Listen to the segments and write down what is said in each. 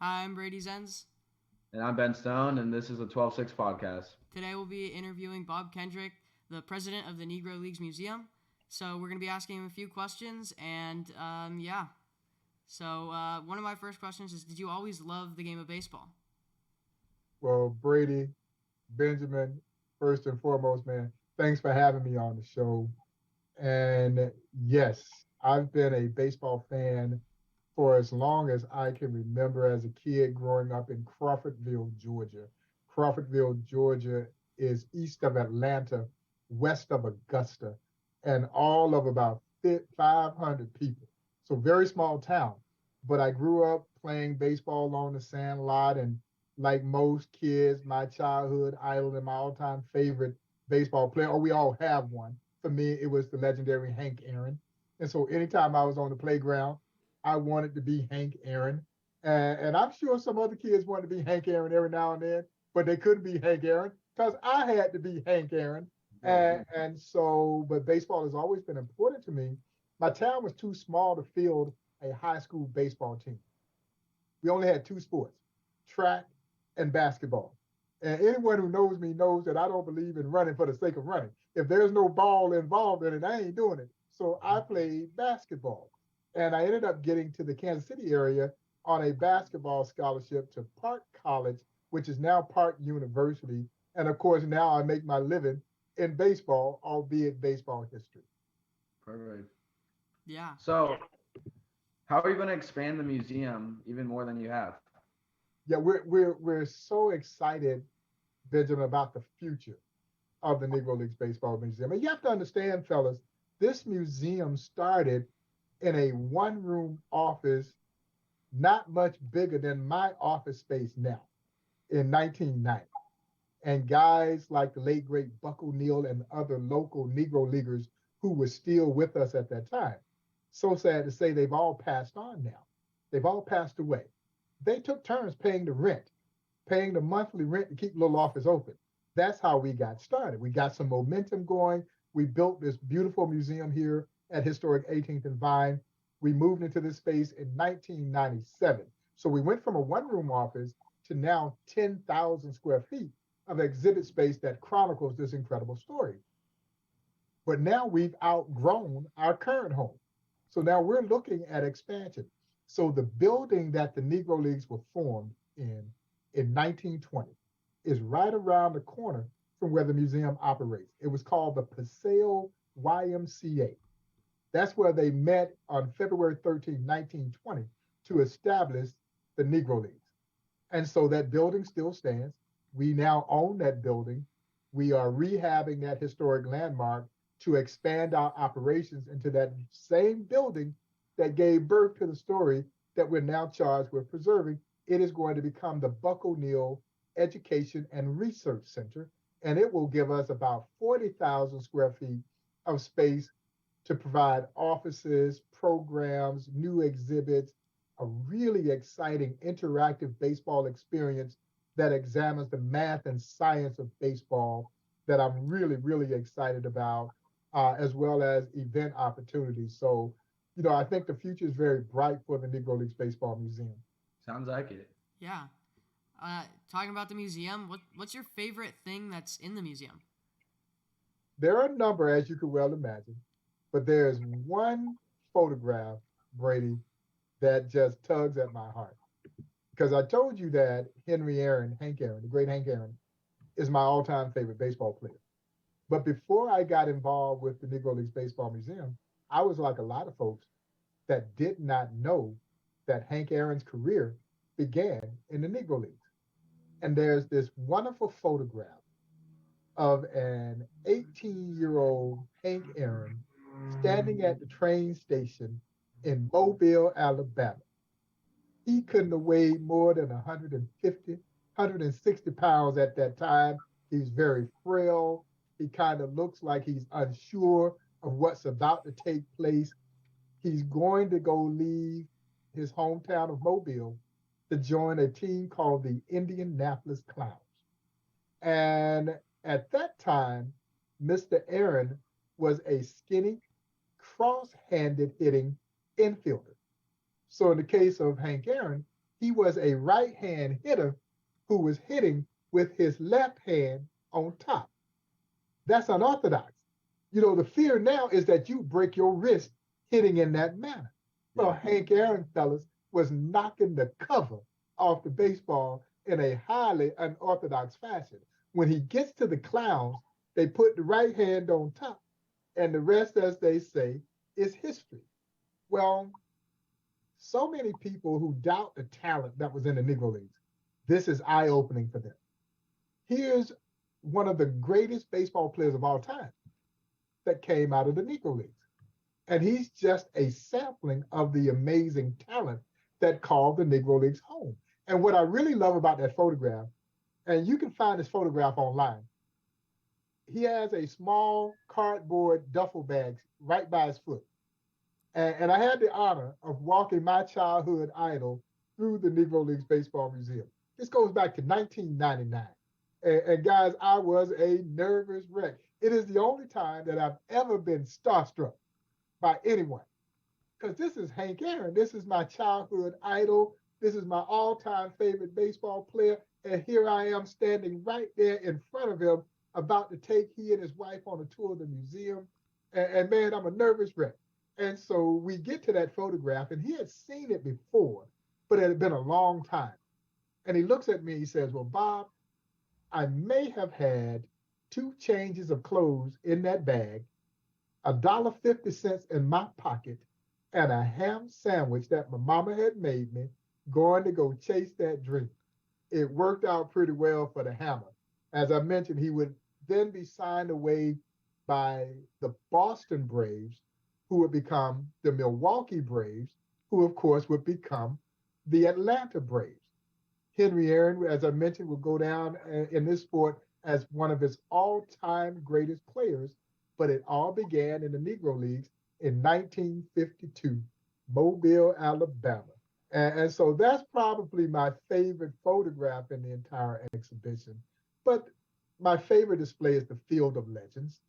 Hi, I'm Brady Zenz. And I'm Ben Stone, and this is a 12-6 podcast. Today we'll be interviewing Bob Kendrick, the president of the Negro Leagues Museum. So we're going to be asking him a few questions, and yeah. So one of my first questions is, did you always love the game of baseball? Well, Brady, Benjamin, first and foremost, man, thanks for having me on the show. And yes, I've been a baseball fan for as long as I can remember as a kid growing up in Crawfordville, Georgia. Crawfordville, Georgia is east of Atlanta, west of Augusta, and all of about 500 people. So very small town. But I grew up playing baseball on the sand lot, and like most kids, my childhood idol and my all-time favorite baseball player, or we all have one. For me, it was the legendary Hank Aaron. And so anytime I was on the playground, I wanted to be Hank Aaron. And I'm sure some other kids wanted to be Hank Aaron every now and then, but they couldn't be Hank Aaron because I had to be Hank Aaron. And so, but baseball has always been important to me. My town was too small to field a high school baseball team. We only had two sports, track and basketball. And anyone who knows me knows that I don't believe in running for the sake of running. If there's no ball involved in it, I ain't doing it. So I played basketball. And I ended up getting to the Kansas City area on a basketball scholarship to Park College, which is now Park University. And of course, now I make my living in baseball, albeit baseball history. Perfect. Yeah. So, how are you going to expand the museum even more than you have? Yeah, we're so excited, Benjamin, about the future of the Negro Leagues Baseball Museum. And you have to understand, fellas, this museum started in a one-room office, not much bigger than my office space now, in 1990. And guys like the late great Buck O'Neill and other local Negro leaguers who were still with us at that time. So sad to say they've all passed on now. They've all passed away. They took turns paying the rent, paying the monthly rent to keep the little office open. That's how we got started. We got some momentum going. We built this beautiful museum here at historic 18th and Vine. We moved into this space in 1997. So we went from a one room office to now 10,000 square feet of exhibit space that chronicles this incredible story. But now we've outgrown our current home. So now we're looking at expansion. So the building that the Negro Leagues were formed in 1920 is right around the corner from where the museum operates. It was called the Paseo YMCA. That's where they met on February 13, 1920, to establish the Negro Leagues. And so that building still stands. We now own that building. We are rehabbing that historic landmark to expand our operations into that same building that gave birth to the story that we're now charged with preserving. It is going to become the Buck O'Neill Education and Research Center, and it will give us about 40,000 square feet of space to provide offices, programs, new exhibits, a really exciting interactive baseball experience that examines the math and science of baseball that I'm really, really excited about, as well as event opportunities. So, I think the future is very bright for the Negro Leagues Baseball Museum. Sounds like it. Yeah. Talking about the museum, what's your favorite thing that's in the museum? There are a number, as you could well imagine, but there's one photograph, Brady, that just tugs at my heart. Because I told you that Henry Aaron, Hank Aaron, the great Hank Aaron, is my all time favorite baseball player. But before I got involved with the Negro Leagues Baseball Museum, I was like a lot of folks that did not know that Hank Aaron's career began in the Negro Leagues. And there's this wonderful photograph of an 18-year-old Hank Aaron standing at the train station in Mobile, Alabama. He couldn't have weighed more than 150, 160 pounds at that time. He's very frail. He kind of looks like he's unsure of what's about to take place. He's going to go leave his hometown of Mobile to join a team called the Indianapolis Clowns. And at that time, Mr. Aaron was a skinny, cross handed hitting infielder. So in the case of Hank Aaron, he was a right-hand hitter who was hitting with his left hand on top. That's unorthodox. The fear now is that you break your wrist hitting in that manner. Well, Hank Aaron, fellas, was knocking the cover off the baseball in a highly unorthodox fashion. When he gets to the clowns, they put the right hand on top, and the rest, as they say, is history. Well, so many people who doubt the talent that was in the Negro Leagues, this is eye-opening for them. Here's one of the greatest baseball players of all time that came out of the Negro Leagues. And he's just a sampling of the amazing talent that called the Negro Leagues home. And what I really love about that photograph, and you can find this photograph online, he has a small cardboard duffel bag right by his foot. And I had the honor of walking my childhood idol through the Negro Leagues Baseball Museum. This goes back to 1999. And guys, I was a nervous wreck. It is the only time that I've ever been starstruck by anyone. Because this is Hank Aaron. This is my childhood idol. This is my all-time favorite baseball player. And here I am standing right there in front of him, about to take he and his wife on a tour of the museum. And man, I'm a nervous wreck. And so we get to that photograph, and he had seen it before, but it had been a long time. And he looks at me, he says, well, Bob, I may have had 2 changes of clothes in that bag, $1.50 in my pocket, and a ham sandwich that my mama had made me, going to go chase that dream. It worked out pretty well for the Hammer. As I mentioned, he would then be signed away by the Boston Braves, who would become the Milwaukee Braves, who of course would become the Atlanta Braves. Henry Aaron, as I mentioned, will go down in this sport as one of his all-time greatest players, but it all began in the Negro Leagues in 1952, Mobile, Alabama. And so that's probably my favorite photograph in the entire exhibition. But my favorite display is the Field of Legends.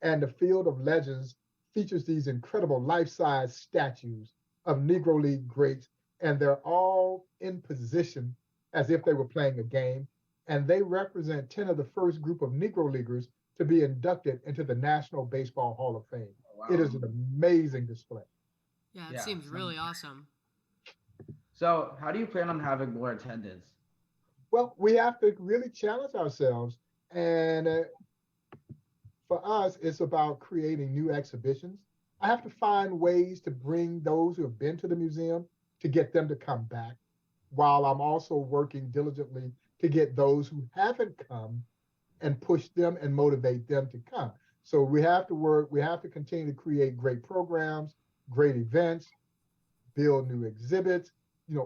And the Field of Legends features these incredible life-size statues of Negro League greats, and they're all in position as if they were playing a game. And they represent 10 of the first group of Negro Leaguers to be inducted into the National Baseball Hall of Fame. Wow. It is an amazing display. Yeah, it seems really awesome. So how do you plan on having more attendance? Well, we have to really challenge ourselves. And for us, it's about creating new exhibitions. I have to find ways to bring those who have been to the museum to get them to come back, while I'm also working diligently to get those who haven't come and push them and motivate them to come. So we have to continue to create great programs, great events, build new exhibits.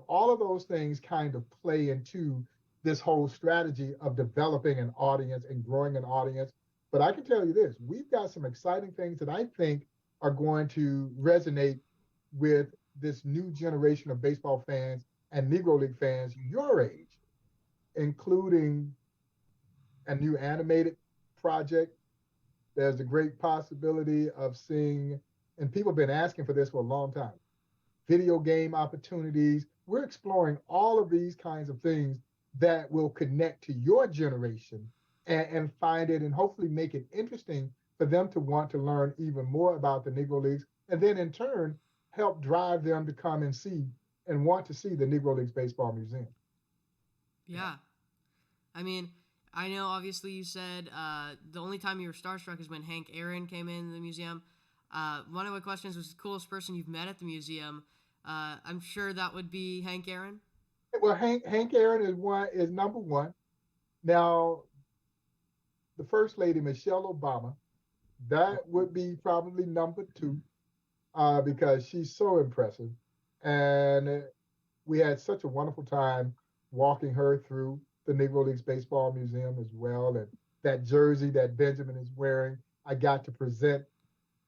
All of those things kind of play into this whole strategy of developing an audience and growing an audience. But I can tell you this, we've got some exciting things that I think are going to resonate with this new generation of baseball fans and Negro League fans your age, including a new animated project. There's a great possibility of seeing, and people have been asking for this for a long time, video game opportunities. We're exploring all of these kinds of things that will connect to your generation and find it and hopefully make it interesting for them to want to learn even more about the Negro Leagues, and then in turn help drive them to come and see and want to see the Negro Leagues Baseball Museum. Yeah. I mean, I know obviously you said the only time you were starstruck is when Hank Aaron came in the museum. One of my questions was the coolest person you've met at the museum. I'm sure that would be Hank Aaron. Well, Hank Aaron is number one. Now, the First Lady, Michelle Obama, that would be probably number two, because she's so impressive. And we had such a wonderful time walking her through the Negro Leagues Baseball Museum as well. And that jersey that Benjamin is wearing, I got to present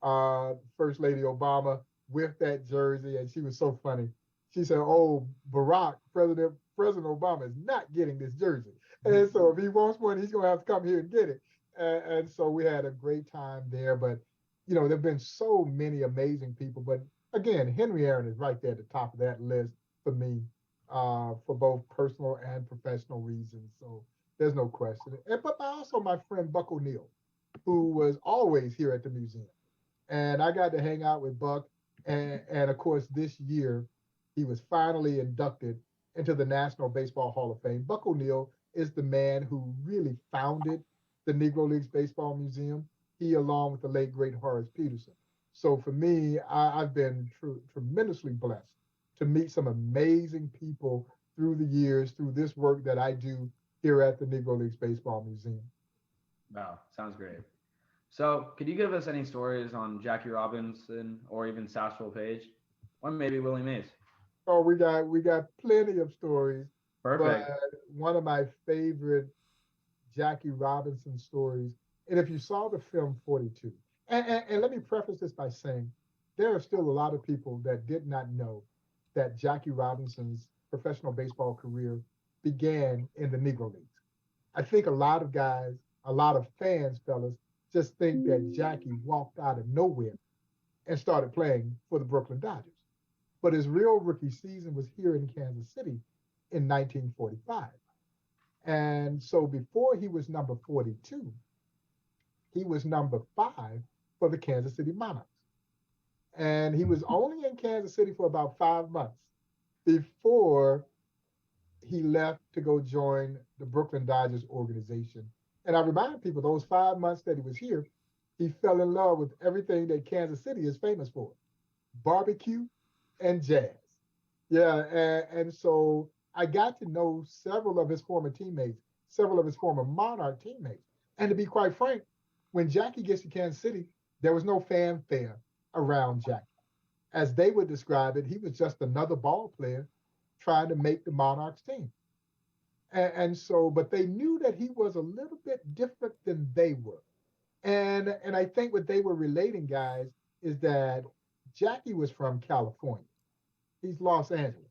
First Lady Obama with that jersey, and she was so funny. She said, "Oh, President Obama is not getting this jersey, and so if he wants one, he's gonna have to come here and get it." And so we had a great time there. But there've been so many amazing people. But again, Henry Aaron is right there at the top of that list for me. for both personal and professional reasons. So there's no question. But also my friend Buck O'Neill, who was always here at the museum. And I got to hang out with Buck. And of course, this year, he was finally inducted into the National Baseball Hall of Fame. Buck O'Neill is the man who really founded the Negro Leagues Baseball Museum. He, along with the late, great Horace Peterson. So for me, I've been tremendously blessed to meet some amazing people through the years, through this work that I do here at the Negro Leagues Baseball Museum. Wow, sounds great. So, could you give us any stories on Jackie Robinson or even Satchel Paige, or maybe Willie Mays? Oh, we got plenty of stories, but Perfect. one of my favorite Jackie Robinson stories, and if you saw the film 42, and let me preface this by saying there are still a lot of people that did not know that Jackie Robinson's professional baseball career began in the Negro Leagues. I think a lot of guys, a lot of fans, fellas, just think that Jackie walked out of nowhere and started playing for the Brooklyn Dodgers. But his real rookie season was here in Kansas City in 1945. And so before he was number 42, he was number 5 for the Kansas City Monarchs. And he was only in Kansas City for about 5 months before he left to go join the Brooklyn Dodgers organization. And I remind people those 5 months that he was here, he fell in love with everything that Kansas City is famous for: barbecue and jazz. Yeah, and so I got to know several of his former teammates, several of his former Monarch teammates. And to be quite frank, when Jackie gets to Kansas City, there was no fanfare around Jackie. As they would describe it, he was just another ball player trying to make the Monarchs team. And so, but they knew that he was a little bit different than they were. And I think what they were relating, guys, is that Jackie was from California. He's Los Angeles.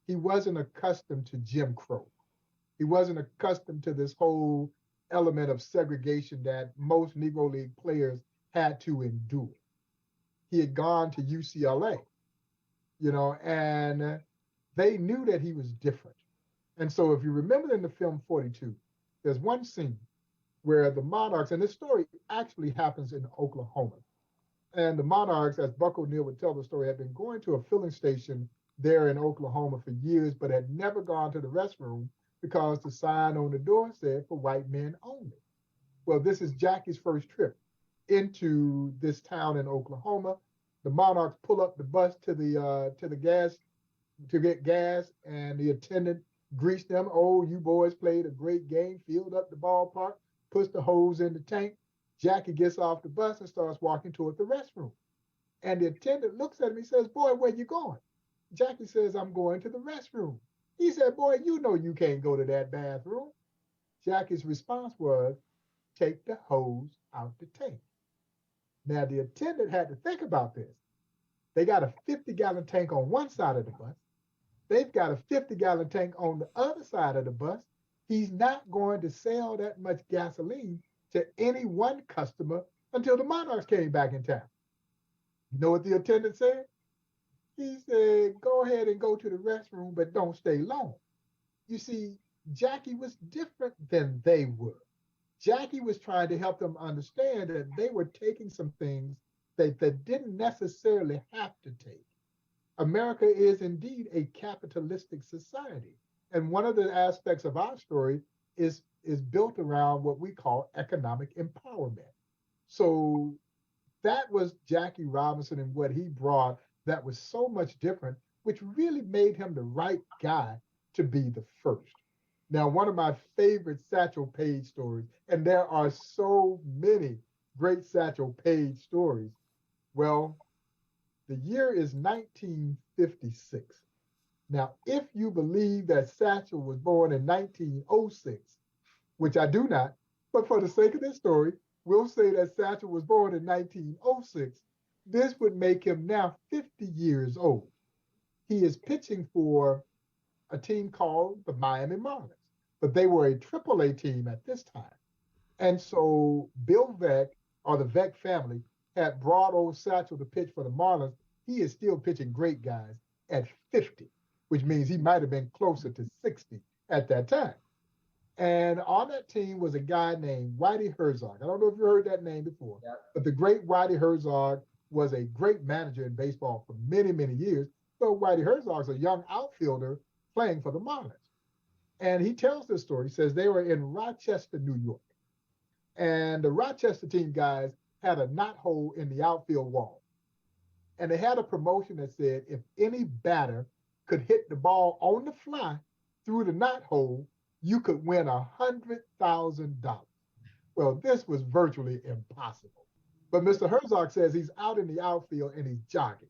He wasn't accustomed to Jim Crow. He wasn't accustomed to this whole element of segregation that most Negro League players had to endure. He had gone to UCLA, and they knew that he was different. And so if you remember in the film 42, there's one scene where the Monarchs, and this story actually happens in Oklahoma. And the Monarchs, as Buck O'Neill would tell the story, had been going to a filling station there in Oklahoma for years, but had never gone to the restroom because the sign on the door said for white men only. Well, this is Jackie's first trip into this town in Oklahoma. The Monarchs pull up the bus to the gas to get gas, and the attendant greets them. "Oh, you boys played a great game, filled up the ballpark," puts the hose in the tank. Jackie gets off the bus and starts walking toward the restroom. And the attendant looks at him. He says, "Boy, where you going?" Jackie says, "I'm going to the restroom." He said, "Boy, you know you can't go to that bathroom." Jackie's response was, "Take the hose out the tank." Now, the attendant had to think about this. They got a 50-gallon tank on one side of the bus. They've got a 50-gallon tank on the other side of the bus. He's not going to sell that much gasoline to any one customer until the Monarchs came back in town. You know what the attendant said? He said, "Go ahead and go to the restroom, but don't stay long." You see, Jackie was different than they were. Jackie was trying to help them understand that they were taking some things that didn't necessarily have to take. America is indeed a capitalistic society. And one of the aspects of our story is built around what we call economic empowerment. So that was Jackie Robinson and what he brought that was so much different, which really made him the right guy to be the first. Now, one of my favorite Satchel Paige stories, and there are so many great Satchel Paige stories. Well, the year is 1956. Now, if you believe that Satchel was born in 1906, which I do not, but for the sake of this story, we'll say that Satchel was born in 1906. This would make him now 50 years old. He is pitching for a team called the Miami Marlins, but they were a AAA team at this time. And so Bill Veeck, or the Veeck family, had brought old Satchel to pitch for the Marlins. He is still pitching great guys at 50, which means he might have been closer to 60 at that time. And on that team was a guy named Whitey Herzog. I don't know if you heard that name before, Yep. but the great Whitey Herzog was a great manager in baseball for many, many years. But Whitey Herzog's a young outfielder playing for the Marlins. And he tells this story. He says they were in Rochester, New York. And the Rochester team guys had a knot hole in the outfield wall. And they had a promotion that said if any batter could hit the ball on the fly through the knot hole, you could win $100,000. Well, this was virtually impossible. But Mr. Herzog says he's out in the outfield and he's jogging.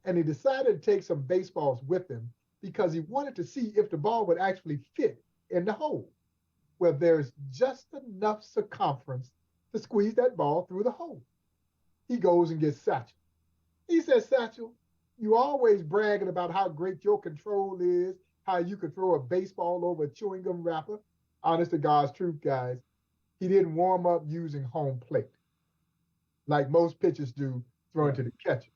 And he decided to take some baseballs with him because he wanted to see if the ball would actually fit in the hole. Well, there's just enough circumference to squeeze that ball through the hole. He goes and gets Satchel. He says, Satchel, you always bragging about how great your control is, how you could throw a baseball over a chewing gum wrapper. Honest to God's truth, guys, he didn't warm up using home plate like most pitchers do throwing to the catcher.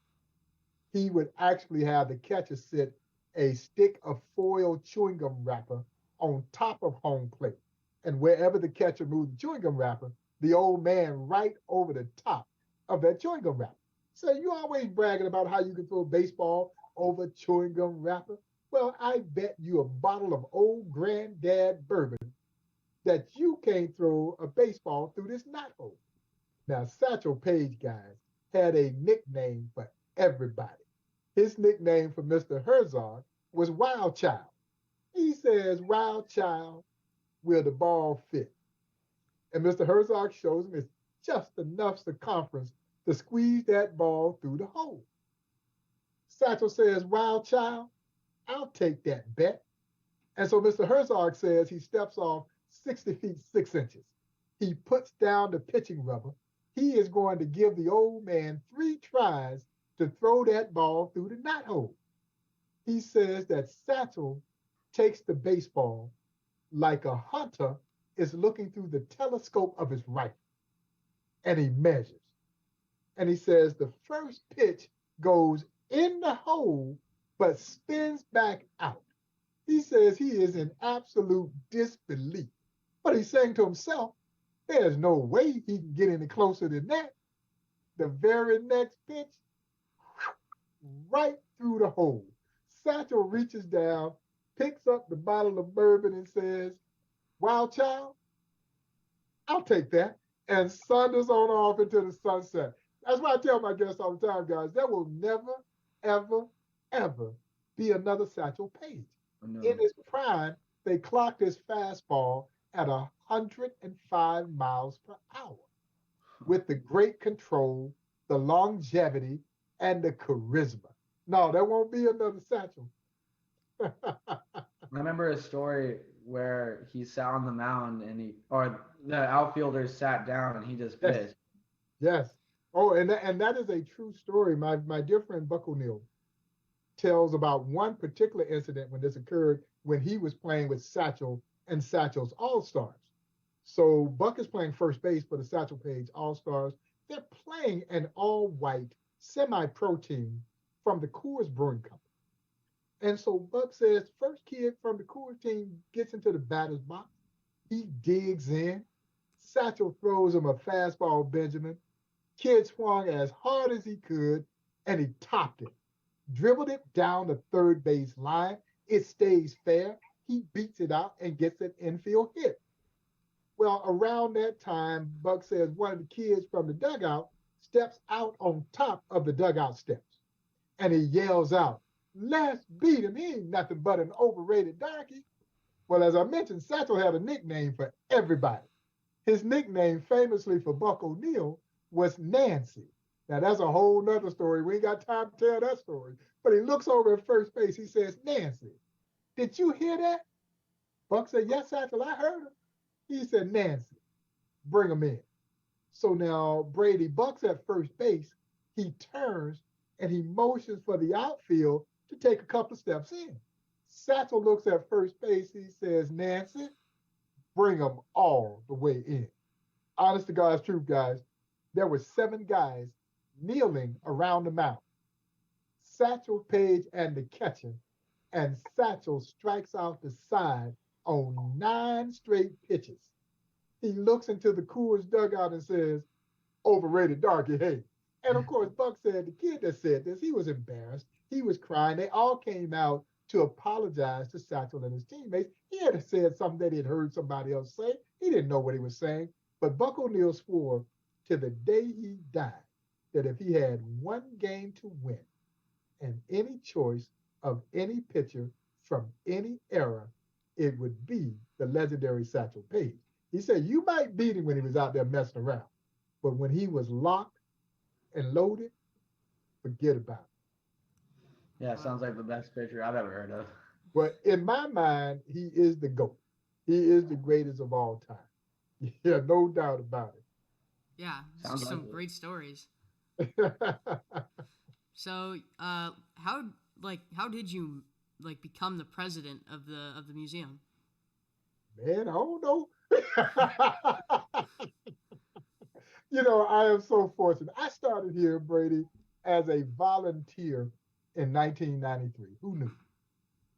He would actually have the catcher sit a stick of foil chewing gum wrapper on top of home plate. And wherever the catcher moved the chewing gum wrapper, the old man right over the top of that chewing gum wrapper. So you always bragging about how you can throw a baseball over chewing gum wrapper. Well, I bet you a bottle of old granddad bourbon that you can't throw a baseball through this knot hole. Now, Satchel Paige, guys, had a nickname for everybody. His nickname for Mr. Herzog was Wild Child. He says, Wild Child, will the ball fit? And Mr. Herzog shows him it's just enough circumference to squeeze that ball through the hole. Satchel says, Wild Child, I'll take that bet. And so Mr. Herzog says he steps off 60 feet 6 inches. He puts down the pitching rubber. He is going to give the old man 3 tries to throw that ball through the knot hole. He says that Satchel takes the baseball like a hunter is looking through the telescope of his rifle. And he measures. And he says the first pitch goes in the hole, but spins back out. He says he is in absolute disbelief. But he's saying to himself, there's no way he can get any closer than that. The very next pitch, right through the hole. Satchel reaches down, picks up the bottle of bourbon and says, Wild Child, I'll take that, and thunders on off into the sunset. That's why I tell my guests all the time, guys, there will never, ever, ever be another Satchel Paige. No. In his prime, they clocked his fastball at 105 miles per hour with the great control, the longevity, and the charisma. No, there won't be another Satchel. I remember a story where he sat on the mound or the outfielders sat down and he just pitched. Yes. Oh, and that is a true story. My dear friend Buck O'Neill tells about one particular incident when this occurred when he was playing with Satchel and Satchel's All-Stars. So Buck is playing first base for the Satchel Paige All-Stars. They're playing an all-white semi-pro team from the Coors Brewing Company. And so Buck says, first kid from the Coors team gets into the batter's box. He digs in. Satchel throws him a fastball, Benjamin. Kid swung as hard as he could, and he topped it. Dribbled it down the third base line. It stays fair. He beats it out and gets an infield hit. Well, around that time, Buck says one of the kids from the dugout steps out on top of the dugout steps. And he yells out, let's beat him. He ain't nothing but an overrated darky. Well, as I mentioned, Satchel had a nickname for everybody. His nickname, famously for Buck O'Neill, was Nancy. Now, that's a whole nother story. We ain't got time to tell that story. But he looks over at first base. He says, Nancy, did you hear that? Buck said, yes, Satchel, I heard her. He said, Nancy, bring him in. So now Brady Buck's at first base. He turns and he motions for the outfield to take a couple of steps in. Satchel looks at first base. He says, Nancy, bring them all the way in. Honest to God's truth, guys, there were 7 guys kneeling around the mound. Satchel Paige and the catcher and Satchel strikes out the side on 9 straight pitches. He looks into the Coors dugout and says, overrated darky, hey. And of course, Buck said the kid that said this, he was embarrassed. He was crying. They all came out to apologize to Satchel and his teammates. He had said something that he had heard somebody else say. He didn't know what he was saying. But Buck O'Neil swore to the day he died that if he had one game to win and any choice of any pitcher from any era, it would be the legendary Satchel Paige. He said, you might beat him when he was out there messing around, but when he was locked and loaded, forget about it. Yeah, sounds like the best pitcher I've ever heard of. But in my mind, he is the GOAT. He is the greatest of all time. Yeah, no doubt about Yeah, Sounds some like it. great stories. it. So, how did you become the president of the museum? Man, I don't know. I am so fortunate. I started here, Brady, as a volunteer in 1993. Who knew?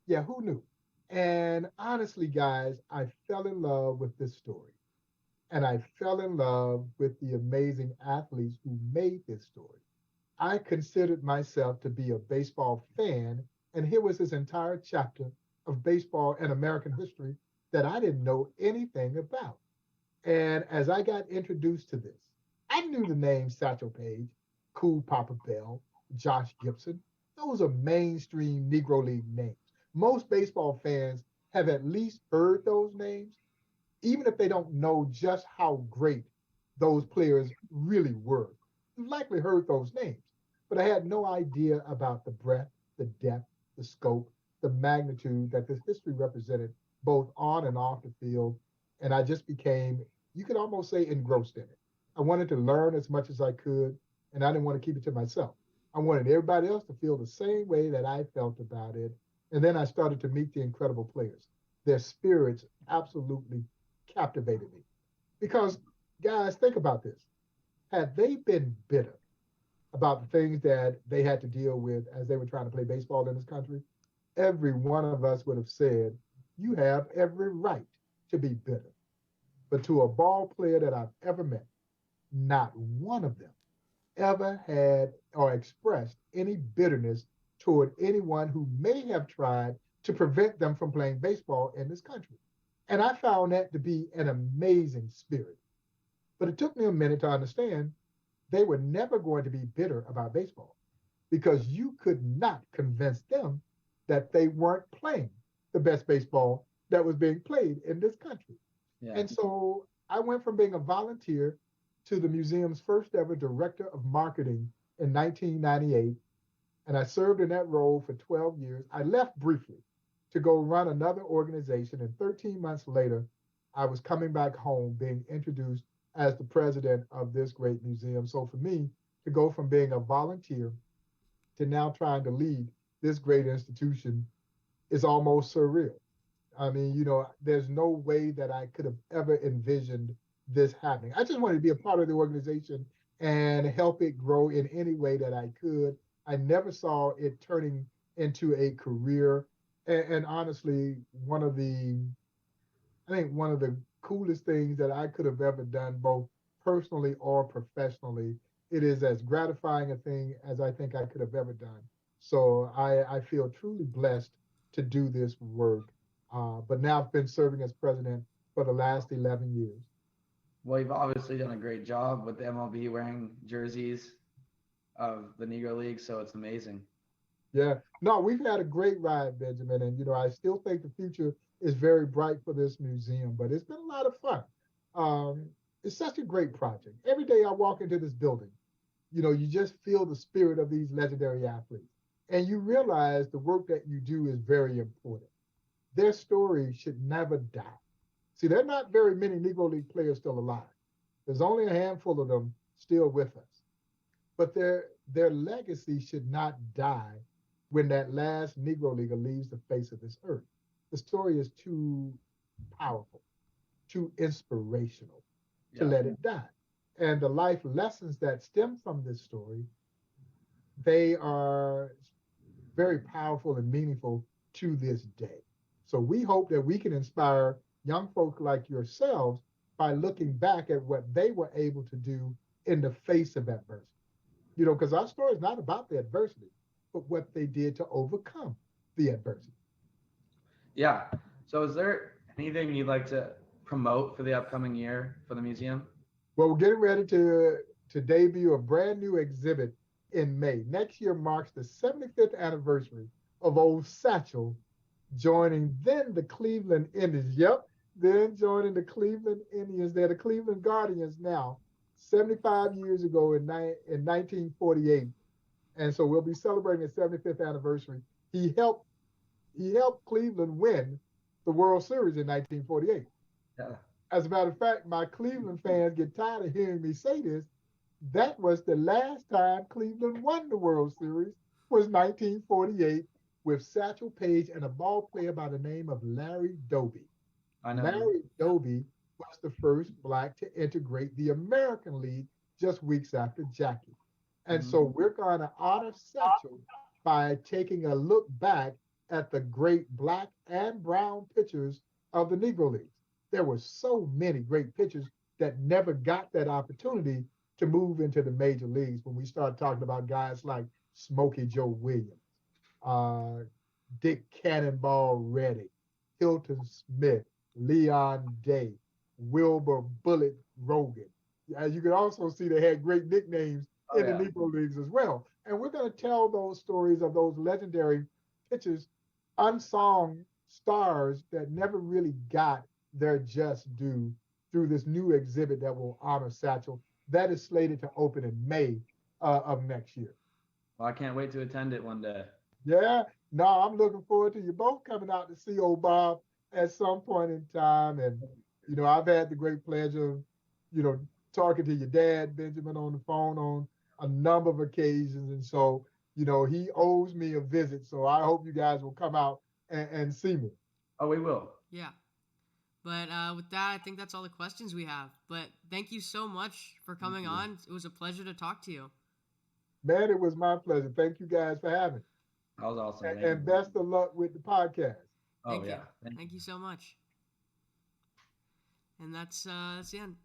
Yeah, who knew? And honestly, guys, I fell in love with this story. And I fell in love with the amazing athletes who made this story. I considered myself to be a baseball fan, and here was this entire chapter of baseball and American history that I didn't know anything about. And as I got introduced to this, I knew the names Satchel Paige, Cool Papa Bell, Josh Gibson. Those are mainstream Negro League names. Most baseball fans have at least heard those names, even if they don't know just how great those players really were. You likely heard those names, but I had no idea about the breadth, the depth, the scope, the magnitude that this history represented, both on and off the field. And I just became, you could almost say, engrossed in it. I wanted to learn as much as I could, and I didn't want to keep it to myself. I wanted everybody else to feel the same way that I felt about it. And then I started to meet the incredible players. Their spirits absolutely captivated me. Because, guys, think about this. Had they been bitter about the things that they had to deal with as they were trying to play baseball in this country, every one of us would have said, you have every right to be bitter. But to a ball player that I've ever met, not one of them ever had or expressed any bitterness toward anyone who may have tried to prevent them from playing baseball in this country. And I found that to be an amazing spirit. But it took me a minute to understand they were never going to be bitter about baseball because you could not convince them that they weren't playing the best baseball that was being played in this country. Yeah. And so I went from being a volunteer to the museum's first ever director of marketing in 1998. And I served in that role for 12 years. I left briefly to go run another organization. And 13 months later, I was coming back home being introduced as the president of this great museum. So for me to go from being a volunteer to now trying to lead this great institution is almost surreal. I mean, there's no way that I could have ever envisioned this happening. I just wanted to be a part of the organization and help it grow in any way that I could. I never saw it turning into a career. And honestly, I think one of the coolest things that I could have ever done, both personally or professionally, it is as gratifying a thing as I think I could have ever done. So I feel truly blessed to do this work. But now I've been serving as president for the last 11 years. Well, you've obviously done a great job with the MLB wearing jerseys of the Negro League, so it's amazing. Yeah, no, we've had a great ride, Benjamin, and I still think the future is very bright for this museum. But it's been a lot of fun. Um, it's such a great project. Every day I walk into this building, you just feel the spirit of these legendary athletes, and you realize the work that you do is very important. Their story should never die. See, there are not very many Negro League players still alive. There's only a handful of them still with us. But their legacy should not die when that last Negro Leaguer leaves the face of this earth. The story is too powerful, too inspirational to let it die. And the life lessons that stem from this story, they are very powerful and meaningful to this day. So we hope that we can inspire young folk like yourselves by looking back at what they were able to do in the face of adversity. Because our story is not about the adversity, but what they did to overcome the adversity. Yeah. So is there anything you'd like to promote for the upcoming year for the museum? Well, we're getting ready to debut a brand new exhibit in May. Next year marks the 75th anniversary of old Satchel joining then the Cleveland Indians. Yep, then joining the Cleveland Indians. They're the Cleveland Guardians now. 75 years ago in 1948, and so we'll be celebrating the 75th anniversary. He helped Cleveland win the World Series in 1948. Yeah. As a matter of fact, my Cleveland fans get tired of hearing me say this. That was the last time Cleveland won the World Series, was 1948, with Satchel Paige and a ball player by the name of Larry Doby. I know. Larry Doby was the first Black to integrate the American League just weeks after Jackie. And so we're going to honor Satchel by taking a look back at the great Black and brown pitchers of the Negro Leagues. There were so many great pitchers that never got that opportunity to move into the major leagues when we start talking about guys like Smokey Joe Williams, uh, Dick Cannonball Reddy, Hilton Smith, Leon Day, Wilbur Bullet Rogan. As you can also see, they had great nicknames in the Negro Leagues as well. And we're going to tell those stories of those legendary pitchers, unsung stars that never really got their just due through this new exhibit that will honor Satchel. That is slated to open in May of next year. Well, I can't wait to attend it one day. Yeah, no, I'm looking forward to you both coming out to see old Bob at some point in time. And, I've had the great pleasure of, talking to your dad, Benjamin, on the phone on a number of occasions. And so, he owes me a visit. So I hope you guys will come out and see me. Oh, we will. Yeah. But with that, I think that's all the questions we have. But thank you so much for coming on. It was a pleasure to talk to you. Man, it was my pleasure. Thank you guys for having me. That was awesome. And best of luck with the podcast. Oh, yeah. Thank you so much. And that's the end.